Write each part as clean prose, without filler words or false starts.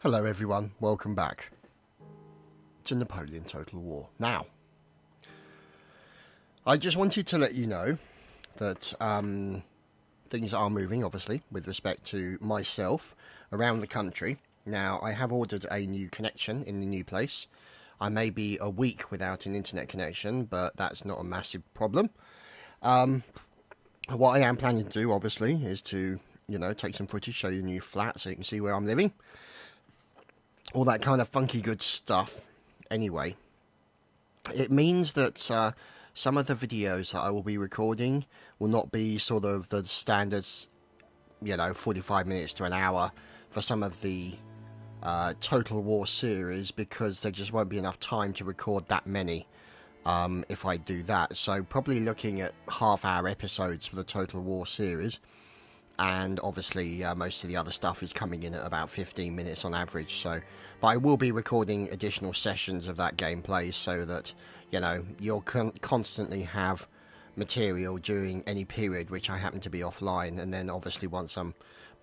Hello everyone, welcome back to Napoleon Total War. Now, I just wanted to let you know that things are moving, obviously, with respect to myself around the country. Now, I have ordered a new connection in the new place. I may be a week without an internet connection, but that's not a massive problem. What I am planning to do, obviously, is to, take some footage, show you the new flat so you can see where I'm living. All that kind of funky good stuff. Anyway, it means that some of the videos that I will be recording will not be sort of the standards, 45 minutes to an hour for some of the Total War series, because there just won't be enough time to record that many if I do that. So probably looking at half-hour episodes for the Total War series. And obviously most of the other stuff is coming in at about 15 minutes on average. So, but I will be recording additional sessions of that gameplay so that, you'll constantly have material during any period which I happen to be offline. And then obviously once I'm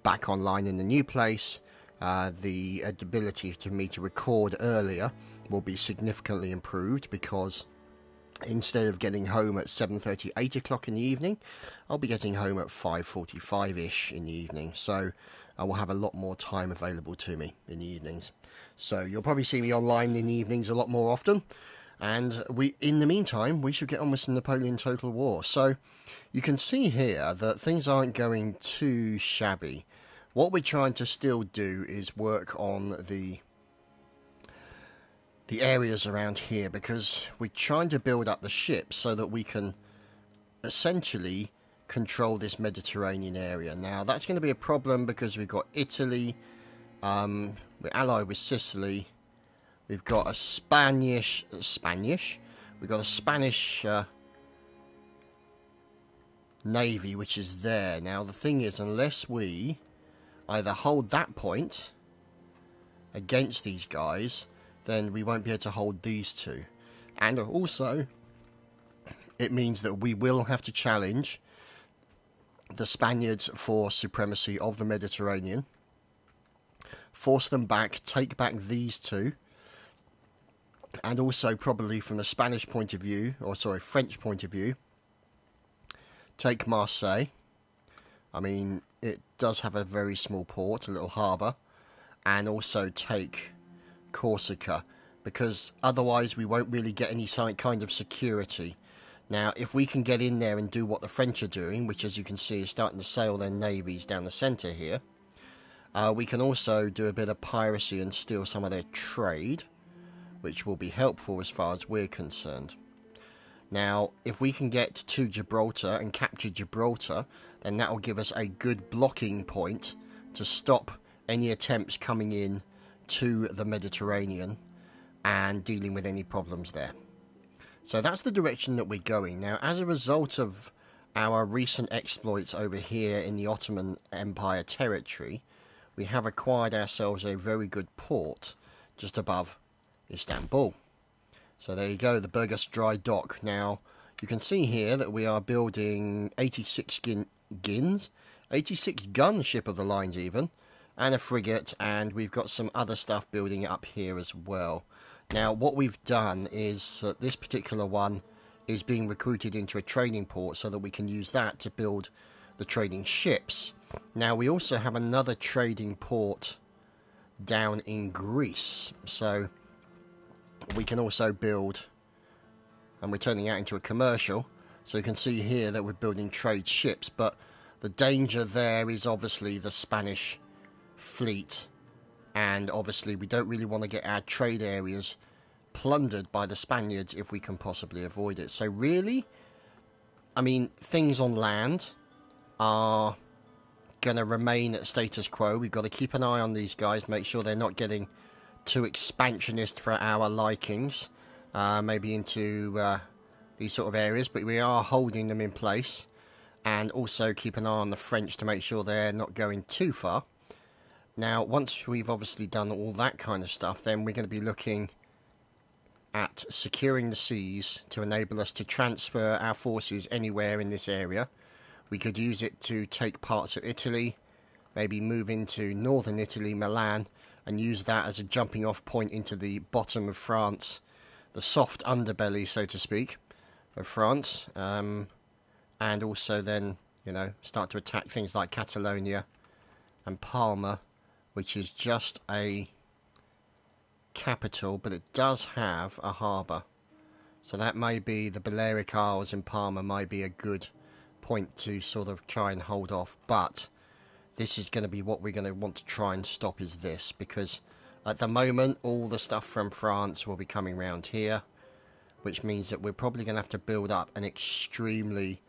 back online in the new place, the ability for me to record earlier will be significantly improved, because instead of getting home at 7:30, 8 o'clock in the evening, I'll be getting home at 5:45-ish in the evening. So I will have a lot more time available to me in the evenings. So you'll probably see me online in the evenings a lot more often. And in the meantime, we should get on with some Napoleon Total War. So you can see here that things aren't going too shabby. What we're trying to still do is work on the areas around here, because we're trying to build up the ships so that we can essentially control this Mediterranean area. Now that's going to be a problem because we've got Italy, we're allied with Sicily, we've got a Spanish, we've got a Spanish navy which is there. Now the thing is, unless we either hold that point against these guys, then we won't be able to hold these two. And also, it means that we will have to challenge the Spaniards for supremacy of the Mediterranean, force them back, take back these two, and also probably from the Spanish point of view, or sorry, French point of view, take Marseille. I mean, it does have a very small port, a little harbour, and also take Corsica, because otherwise we won't really get any kind of security. Now, if we can get in there and do what the French are doing, which as you can see is starting to sail their navies down the centre here, we can also do a bit of piracy and steal some of their trade, which will be helpful as far as we're concerned. Now, if we can get to Gibraltar and capture Gibraltar, then that will give us a good blocking point to stop any attempts coming in to the Mediterranean and dealing with any problems there. So that's the direction that we're going. Now, as a result of our recent exploits over here in the Ottoman Empire territory, we have acquired ourselves a very good port just above Istanbul. So there you go, the Burgas Dry Dock. Now, you can see here that we are building 86 86 gun ship of the lines even, and a frigate, and we've got some other stuff building up here as well. Now, what we've done is that this particular one is being recruited into a trading port so that we can use that to build the trading ships. Now, we also have another trading port down in Greece, so we can also build, and we're turning out into a commercial, so you can see here that we're building trade ships, but the danger there is obviously the Spanish fleet, and obviously we don't really want to get our trade areas plundered by the Spaniards if we can possibly avoid it. So really, I mean, things on land are going to remain at status quo. We've got to keep an eye on these guys, make sure they're not getting too expansionist for our likings, maybe into these sort of areas, but we are holding them in place, and also keep an eye on the French to make sure they're not going too far. Now, once we've obviously done all that kind of stuff, then we're going to be looking at securing the seas to enable us to transfer our forces anywhere in this area. We could use it to take parts of Italy, maybe move into northern Italy, Milan, and use that as a jumping off point into the bottom of France, the soft underbelly, so to speak, of France, and also then, you know, start to attack things like Catalonia and Palma, which is just a capital, but it does have a harbour. So that may be, the Balearic Isles in Palma might be a good point to sort of try and hold off, but this is going to be what we're going to want to try and stop, is this, because at the moment all the stuff from France will be coming round here, which means that we're probably going to have to build up an extremely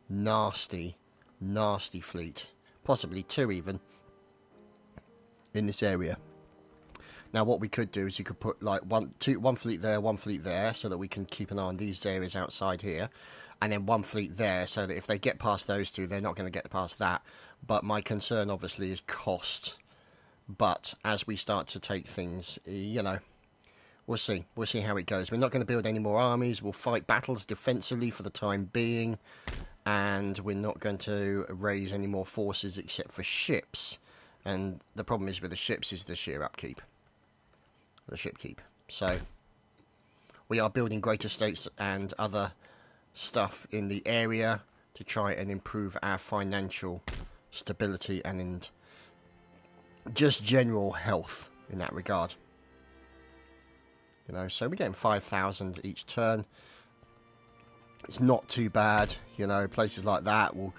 nasty fleet, possibly two even, in this area. Now what we could do is you could put like one fleet there, so that we can keep an eye on these areas outside here, and then one fleet there, so that if they get past those two, they're not going to get past that. But my concern obviously is cost. But as we start to take things, you know, we'll see how it goes. We're not going to build any more armies. We'll fight battles defensively for the time being, and we're not going to raise any more forces except for ships. And the problem is with the ships is the sheer upkeep, the ship keep. So we are building greater states and other stuff in the area to try and improve our financial stability and just general health in that regard. You know, so we're getting 5,000 each turn. It's not too bad. You know, places like that will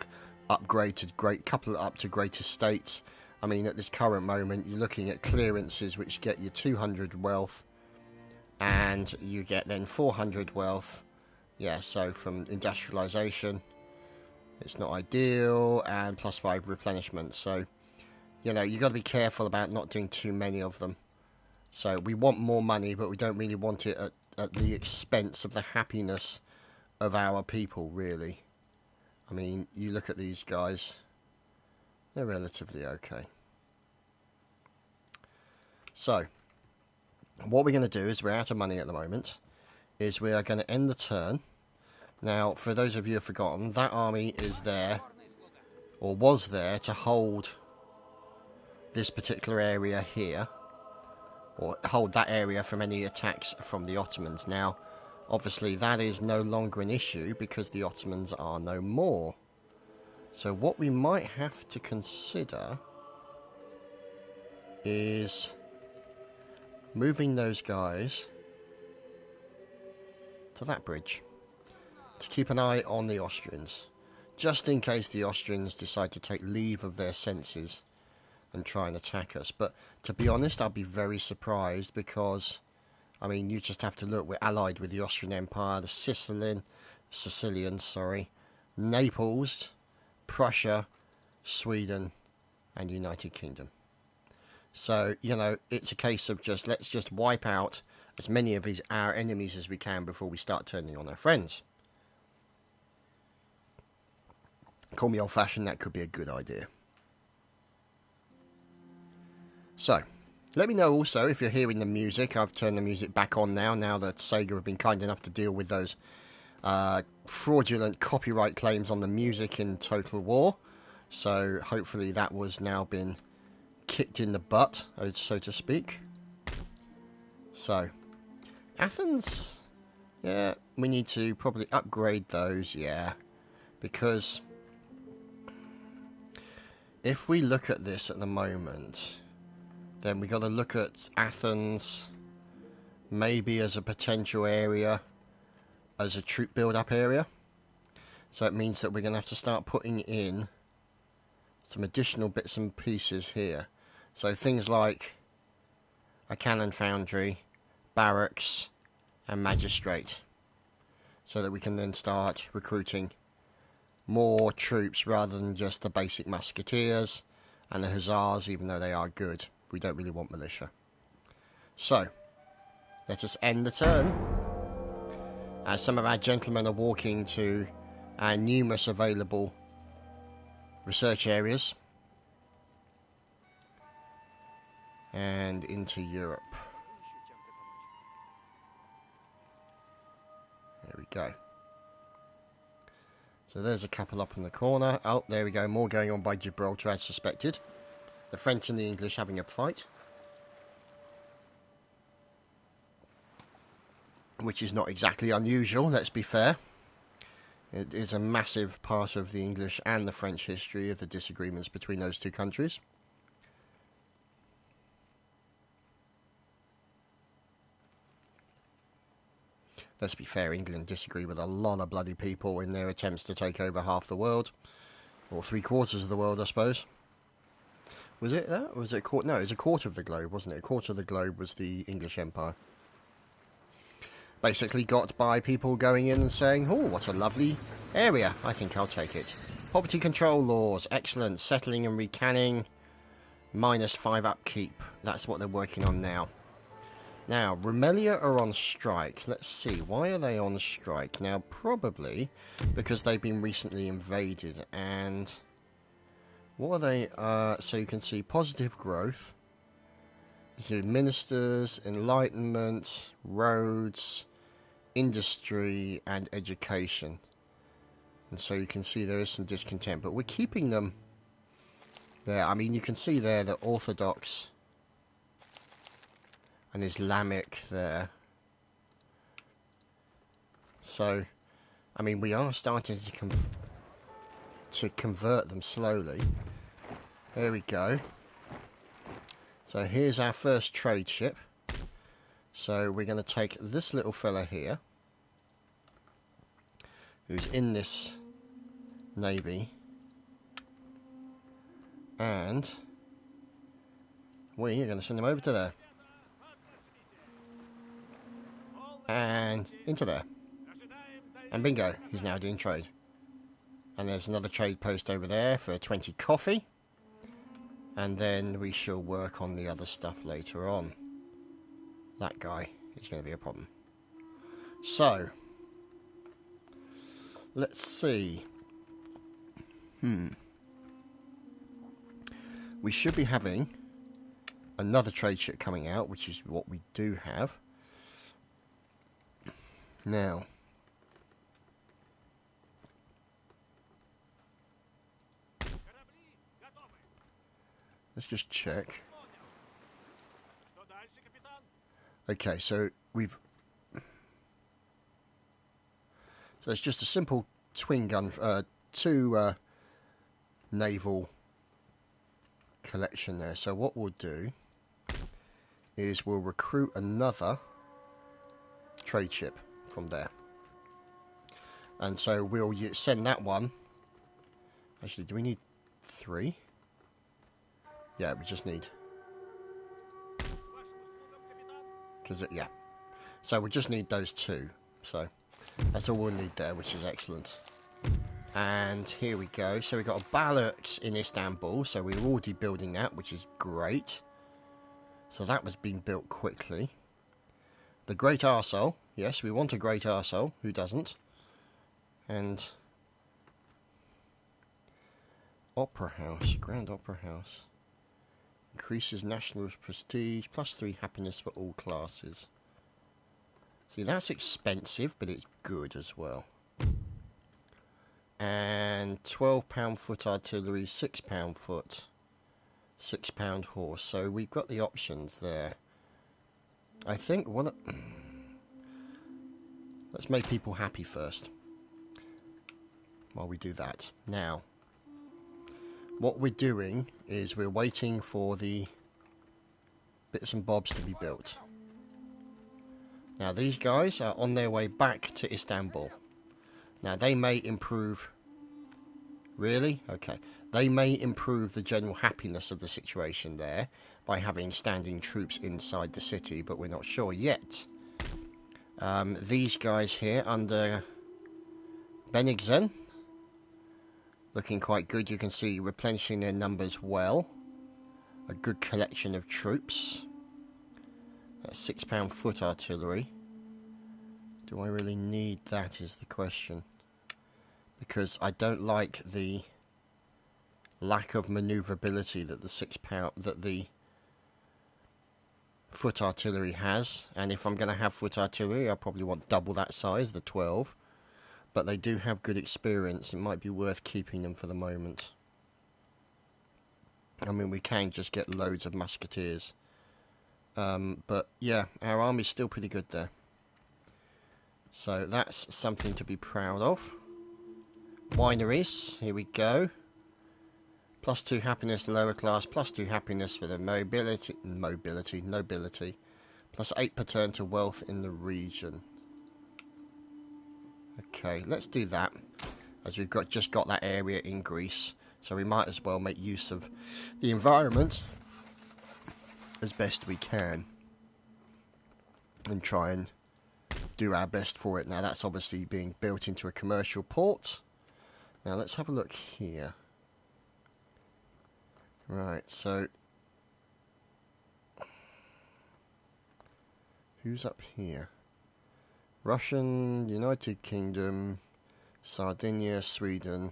upgrade to couple up to greater states. I mean, at this current moment, you're looking at clearances which get you 200 wealth, and you get then 400 wealth. Yeah, so from industrialization, it's not ideal, and +5 replenishment. So, you know, you've got to be careful about not doing too many of them. So we want more money, but we don't really want it at the expense of the happiness of our people, really. I mean, you look at these guys, they're relatively okay. So, what we're going to do is, we're out of money at the moment, is we are going to end the turn. Now, for those of you who have forgotten, that army is there, or was there, to hold this particular area here, or hold that area from any attacks from the Ottomans. Now, obviously, that is no longer an issue because the Ottomans are no more. So what we might have to consider is moving those guys to that bridge to keep an eye on the Austrians, just in case the Austrians decide to take leave of their senses and try and attack us. But to be honest, I'd be very surprised, because I mean, you just have to look, we're allied with the Austrian Empire, the Sicilians, Naples, Prussia, Sweden, and United Kingdom. So, you know, it's a case of just, let's just wipe out as many of our enemies as we can before we start turning on our friends. Call me old-fashioned, that could be a good idea. So, let me know also if you're hearing the music. I've turned the music back on now that Sega have been kind enough to deal with those fraudulent copyright claims on the music in Total War. So hopefully that was now been kicked in the butt, so to speak. So, Athens, yeah, we need to probably upgrade those, yeah, because if we look at this at the moment, then we got to look at Athens maybe as a potential area, as a troop build-up area. So it means that we're going to have to start putting in some additional bits and pieces here. So things like a cannon foundry, barracks, and magistrate, so that we can then start recruiting more troops rather than just the basic musketeers and the hussars, even though they are good. We don't really want militia. So, let us end the turn, as some of our gentlemen are walking to our numerous available research areas and into Europe. There we go. So there's a couple up in the corner. Oh, there we go. More going on by Gibraltar as suspected. The French and the English having a fight. which is not exactly unusual, let's be fair. It is a massive part of the English and the French history of the disagreements between those two countries. Let's be fair, England disagree with a lot of bloody people in their attempts to take over half the world. Or 3/4 of the world, I suppose. Was it that? Or was it a quarter? No, it was a quarter of the globe, wasn't it? A quarter of the globe was the English Empire. Basically got by people going in and saying, oh, what a lovely area. I think I'll take it. Poverty control laws. Excellent. Settling and recanning. -5 upkeep. That's what they're working on now. Now, Rumelia are on strike. Let's see, why are they on strike? Now, probably because they've been recently invaded, and what are they? So you can see positive growth. So ministers, enlightenment, roads, industry, and education. And so you can see there is some discontent, but we're keeping them there. I mean, you can see there the Orthodox and Islamic there. So, I mean, we are starting to convert them slowly. There we go. So here's our first trade ship. So we're going to take this little fella here, who's in this navy, and we are going to send him over to there. And into there. And bingo, he's now doing trade. And there's another trade post over there for 20 coffee. And then we shall work on the other stuff later on. That guy is going to be a problem. So, let's see. We should be having another trade ship coming out, which is what we do have. Now, let's just check. Okay, so it's just a simple twin gun, two naval collection there. So what we'll do is we'll recruit another trade ship from there, and so we'll send that one. Actually, do we need 3? Yeah, we just need, because yeah, so we just need those 2. So that's all we'll need there, which is excellent. And here we go. So we've got a barracks in Istanbul, so we're already building that, which is great. So that was being built quickly. The Great Arsehole. Yes, we want a Great Arsehole. Who doesn't? And Opera House. Grand Opera House. Increases national prestige. +3 happiness for all classes. See, that's expensive, but it's good as well. And £12 foot artillery, £6 foot, £6 horse. So we've got the options there. I think let's make people happy first while we do that. Now, what we're doing is we're waiting for the bits and bobs to be built. Now, these guys are on their way back to Istanbul. Now, they may improve... Really? Okay. They may improve the general happiness of the situation there by having standing troops inside the city, but we're not sure yet. These guys here under Bennigsen, looking quite good. You can see replenishing their numbers well. A good collection of troops. That's £6 foot artillery. Do I really need that is the question. Because I don't like the lack of manoeuvrability that the foot artillery has. And if I'm going to have foot artillery, I probably want double that size, the 12. But they do have good experience. It might be worth keeping them for the moment. I mean, we can just get loads of musketeers. But yeah, our army's still pretty good there. So that's something to be proud of. Wineries, here we go. +2 happiness, lower class, +2 happiness with a nobility, +8 per turn to wealth in the region. Okay, let's do that, as we've just got that area in Greece, so we might as well make use of the environment as best we can and try and do our best for it. Now that's obviously being built into a commercial port. Now let's have a look here. Right, so who's up here? Russian, United Kingdom, Sardinia, Sweden,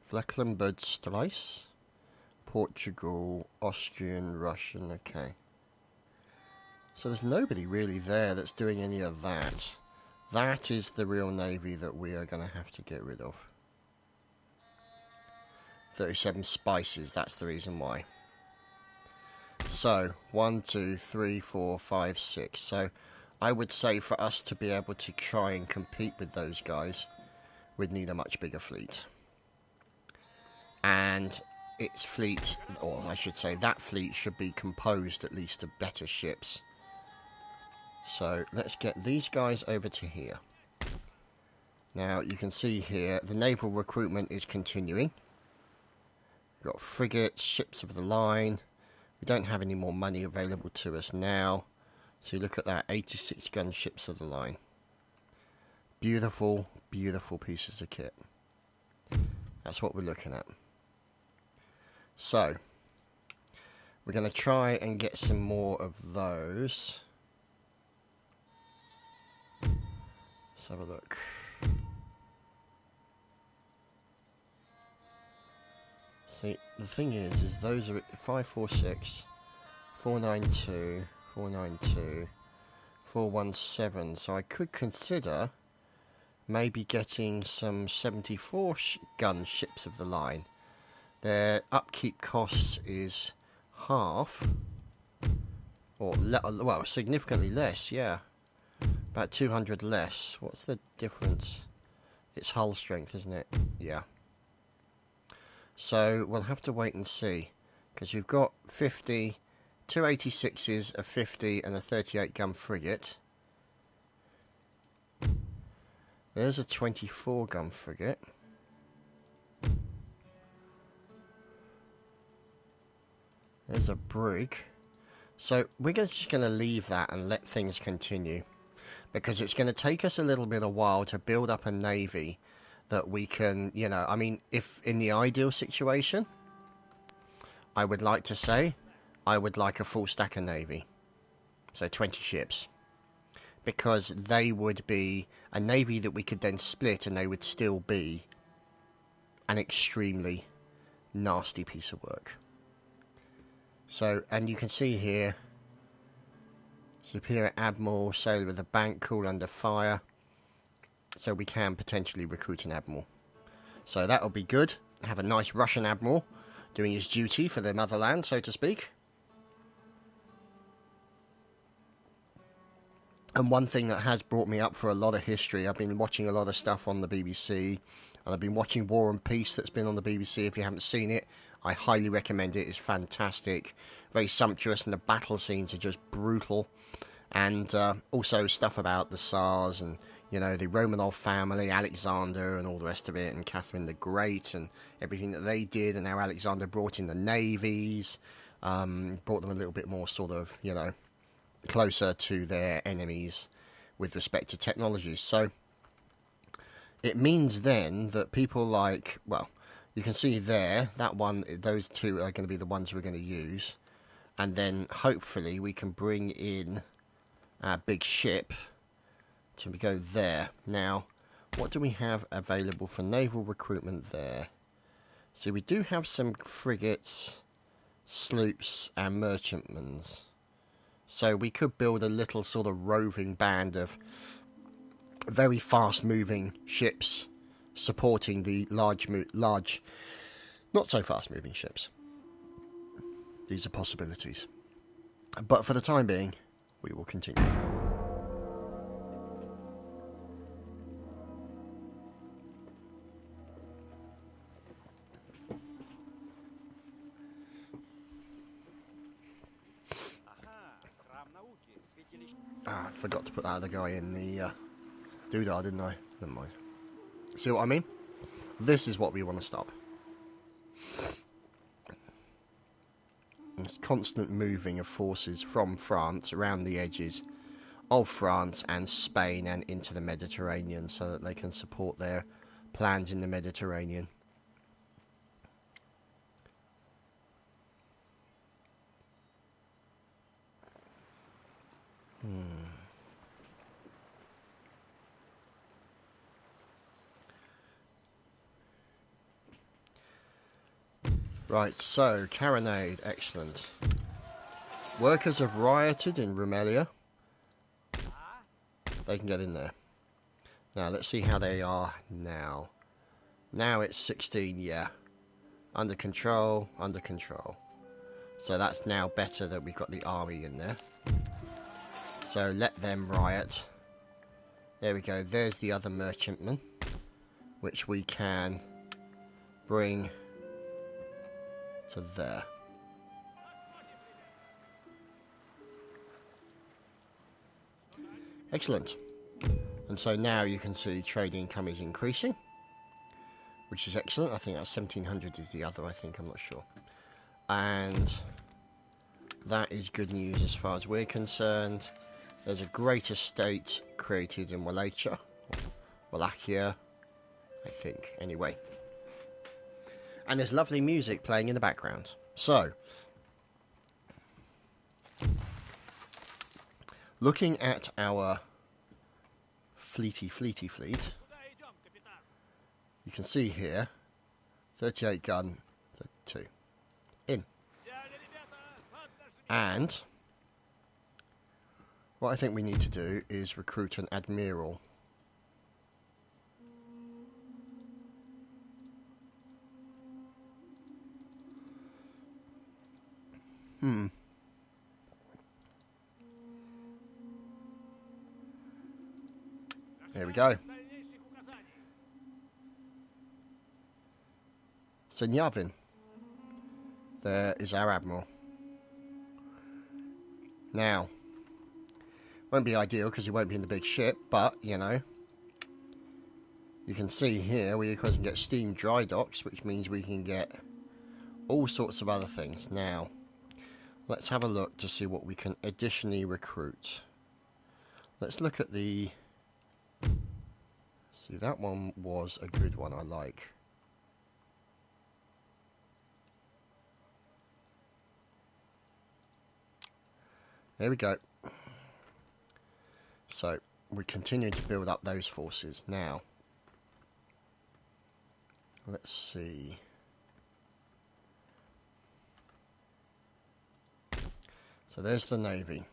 Flecklenburg-Streis, Portugal, Austrian, Russian, okay. So there's nobody really there that's doing any of that. That is the real navy that we are going to have to get rid of. 37 spices, that's the reason why. So, 1, 2, 3, 4, 5, 6. So, I would say for us to be able to try and compete with those guys, we'd need a much bigger fleet. And its fleet, or I should say that fleet, should be composed at least of better ships. So let's get these guys over to here. Now you can see here the naval recruitment is continuing. We've got frigates, ships of the line. We don't have any more money available to us now. So you look at that, 86 gun ships of the line. Beautiful, beautiful pieces of kit. That's what we're looking at. So we're going to try and get some more of those. Let's have a look. See, the thing is those are at 546, 492, 492, 417. So I could consider maybe getting some 74 gun ships of the line. Their upkeep costs is half, or well, significantly less, yeah. About 200 less. What's the difference? It's hull strength, isn't it? Yeah. So we'll have to wait and see, because we've got 50, 286s, a 50 and a 38 gun frigate. There's a 24 gun frigate. There's a brig. So we're just going to leave that and let things continue, because it's going to take us a little bit of a while to build up a navy that we can, I mean, if in the ideal situation, I would like to say, I would like a full stack of navy. So 20 ships. Because they would be a navy that we could then split, and they would still be an extremely nasty piece of work. So, and you can see here, Superior Admiral, sailor with a bank, cool under fire. So we can potentially recruit an admiral. So that will be good. Have a nice Russian admiral doing his duty for the motherland, so to speak. And one thing that has brought me up for a lot of history, I've been watching a lot of stuff on the BBC, and I've been watching War and Peace that's been on the BBC. If you haven't seen it, I highly recommend it. It's fantastic. Very sumptuous, and the battle scenes are just brutal. And also stuff about the Tsars and, the Romanov family, Alexander and all the rest of it, and Catherine the Great and everything that they did, and how Alexander brought in the navies, brought them a little bit more sort of, closer to their enemies with respect to technology. So it means then that people like, well, you can see there, that one, those two are going to be the ones we're going to use. And then hopefully we can bring in our big ship to go there. Now, what do we have available for naval recruitment there? So we do have some frigates, sloops and merchantmans. So we could build a little sort of roving band of very fast moving ships supporting the large, not so fast moving ships. These are possibilities. But for the time being, we will continue. Ah, I forgot to put that other guy in the doodah, didn't I? Never mind. See what I mean? This is what we want to stop. It's constant moving of forces from France around the edges of France and Spain and into the Mediterranean so that they can support their plans in the Mediterranean. Right, so, carronade, excellent. Workers have rioted in Rumelia. They can get in there. Now, let's see how they are now. Now it's 16, yeah. Under control, under control. So that's now better that we've got the army in there. So let them riot. There we go, there's the other merchantman, which we can bring to there. Excellent. And so now you can see trade income is increasing, which is excellent. I think that's 1700 is the other, I think, I'm not sure. And that is good news as far as we're concerned. There's a great estate created in Wallachia, I think, anyway. And there's lovely music playing in the background. So, looking at our fleet, you can see here, 38 gun, 32, in. And what I think we need to do is recruit an admiral. There we go. Senyavin. There is our admiral. Now, won't be ideal because he won't be in the big ship, but, you know, you can see here we can get steam dry docks, which means we can get all sorts of other things. Now, let's have a look to see what we can additionally recruit. Let's look at the... See, that one was a good one, I like. There we go. So, we continue to build up those forces. Now, let's see. So there's the Navy.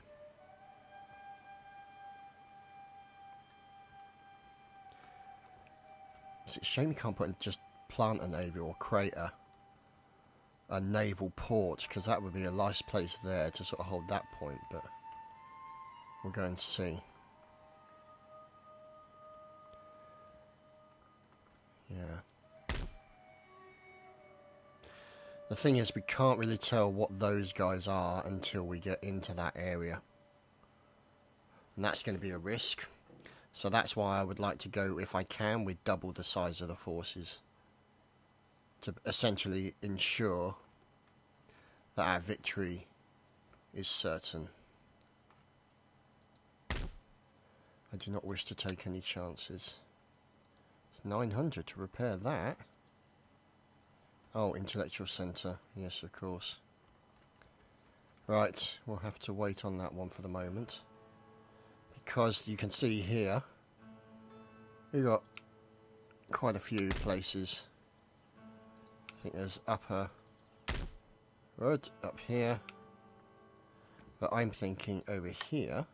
It's a shame you can't just plant a Navy or create a naval port, because that would be a nice place there to sort of hold that point, but we'll go and see. Yeah. The thing is, we can't really tell what those guys are until we get into that area. And that's going to be a risk. So that's why I would like to go, if I can, with double the size of the forces. To essentially ensure that our victory is certain. I do not wish to take any chances. It's 900 to repair that. Oh, intellectual centre. Yes, of course. Right, we'll have to wait on that one for the moment. Because you can see here, we've got quite a few places. I think there's Upper Road up here. But I'm thinking over here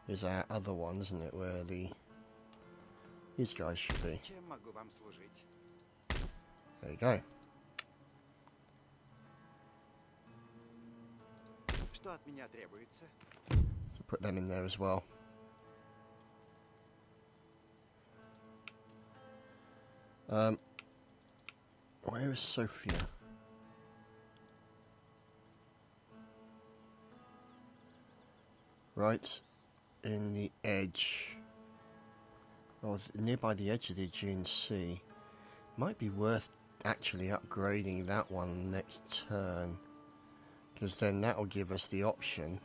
is our other one, isn't it? Where these guys should be. There you go. So put them in there as well. Where is Sophia? Right, in the edge, or nearby the edge of the Aegean Sea. Might be worth actually upgrading that one next turn, because then that will give us the option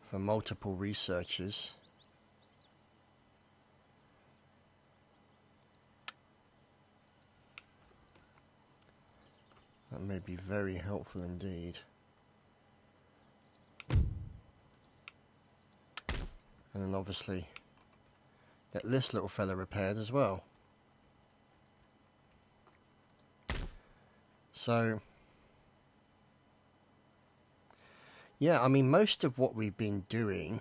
for multiple researchers. That may be very helpful indeed. And then obviously get this little fella repaired as well. So yeah, I mean, most of what we've been doing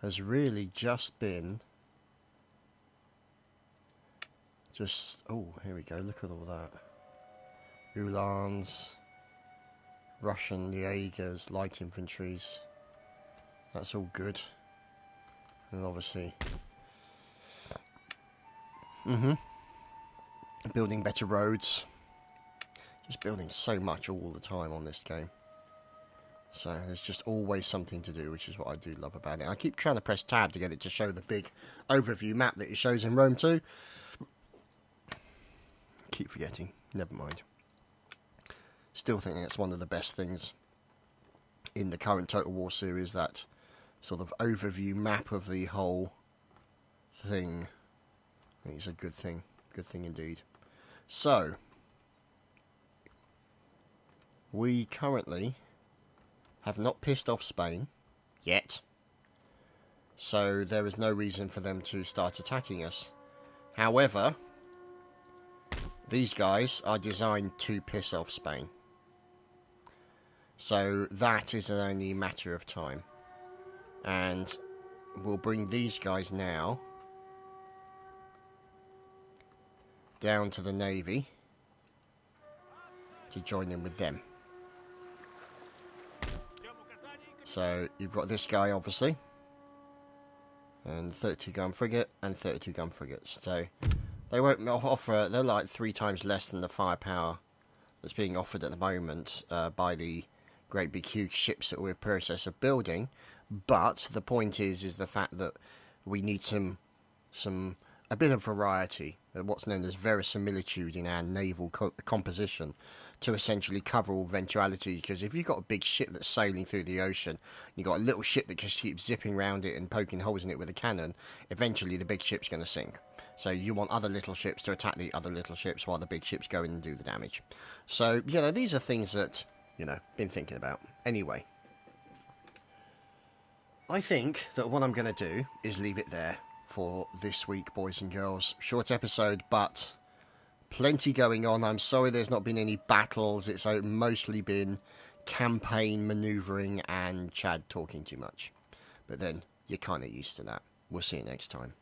has really just been oh, here we go, look at all that. Ulans, Russian Jaegers, light infantries, that's all good. And obviously building better roads, just building so much all the time on this game. So there's just always something to do, which is what I do love about it. I keep trying to press tab to get it to show the big overview map that it shows in Rome 2. Keep forgetting, never mind. Still think that's one of the best things in the current Total War series, that sort of overview map of the whole thing. I think it's a good thing indeed. So we currently have not pissed off Spain yet, so there is no reason for them to start attacking us. However, these guys are designed to piss off Spain, so that is only a matter of time. And we'll bring these guys now down to the navy to join in with them. So you've got this guy obviously, and 32 gun frigate and 32 gun frigates. So they won't offer, they're like 3 times less than the firepower that's being offered at the moment by the great big huge ships that we're in the process of building. But the point is the fact that we need a bit of variety, what's known as verisimilitude in our naval composition, to essentially cover all eventualities. Because if you've got a big ship that's sailing through the ocean, you've got a little ship that just keeps zipping around it and poking holes in it with a cannon, eventually the big ship's going to sink. So you want other little ships to attack the other little ships while the big ships go in and do the damage. So, you know, these are things that, you know, been thinking about. Anyway, I think that what I'm going to do is leave it there for this week, boys and girls. Short episode, but plenty going on. I'm sorry there's not been any battles. It's mostly been campaign manoeuvring and Chad talking too much. But then, you're kind of used to that. We'll see you next time.